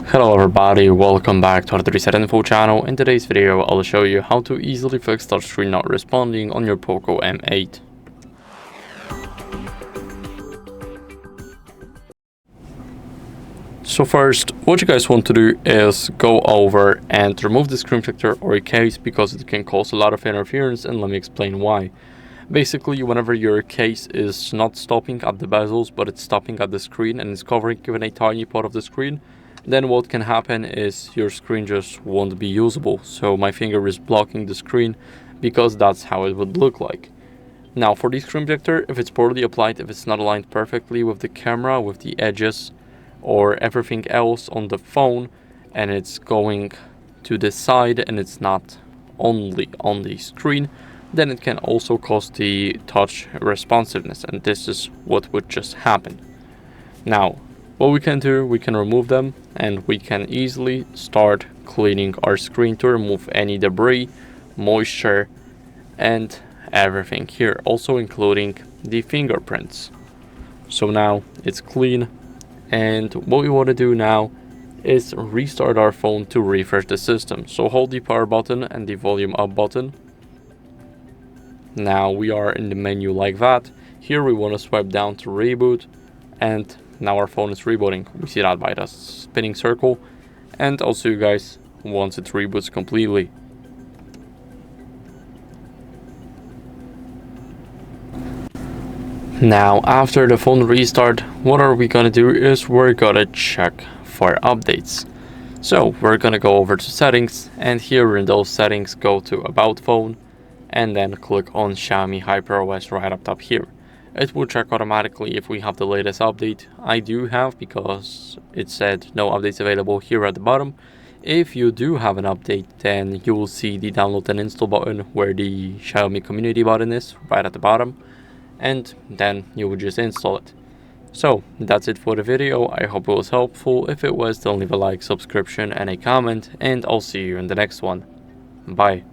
Hello everybody, welcome back to the HardReset.Info channel. In today's video, I'll show you how to easily fix touchscreen not responding on your POCO M8. So first, what you guys want to do is go over and remove the screen protector or a case because it can cause a lot of interference, and let me explain why. Basically, whenever your case is not stopping at the bezels but it's stopping at the screen and it's covering even a tiny part of the screen, then what can happen is your screen just won't be usable. So my finger is blocking the screen because that's how it would look like. Now for the screen protector, if it's poorly applied, if it's not aligned perfectly with the camera, with the edges or everything else on the phone, and it's going to the side and it's not only on the screen, then it can also cause the touch responsiveness, and this is what would just happen. Now what we can do, we can remove them and we can easily start cleaning our screen to remove any debris, moisture and everything here, also including the fingerprints. So now it's clean, and what we want to do now is restart our phone to refresh the system. So hold the power button and the volume up button. Now we are in the menu like that. Here we want to swipe down to reboot, and now our phone is rebooting. We see that by the spinning circle, and I'll see you guys once it reboots completely. Now after the phone restart, what are we gonna do is we're gonna check for updates. So we're gonna go over to settings, and here in those settings go to about phone and then click on Xiaomi HyperOS right up top here. It will check automatically if we have the latest update. I do have, because it said no updates available here at the bottom. If you do have an update, then you will see the download and install button where the Xiaomi community button is right at the bottom, and then you will just install it. So that's it for the video. I hope it was helpful. If it was, then leave a like, subscription and a comment, and I'll see you in the next one. Bye.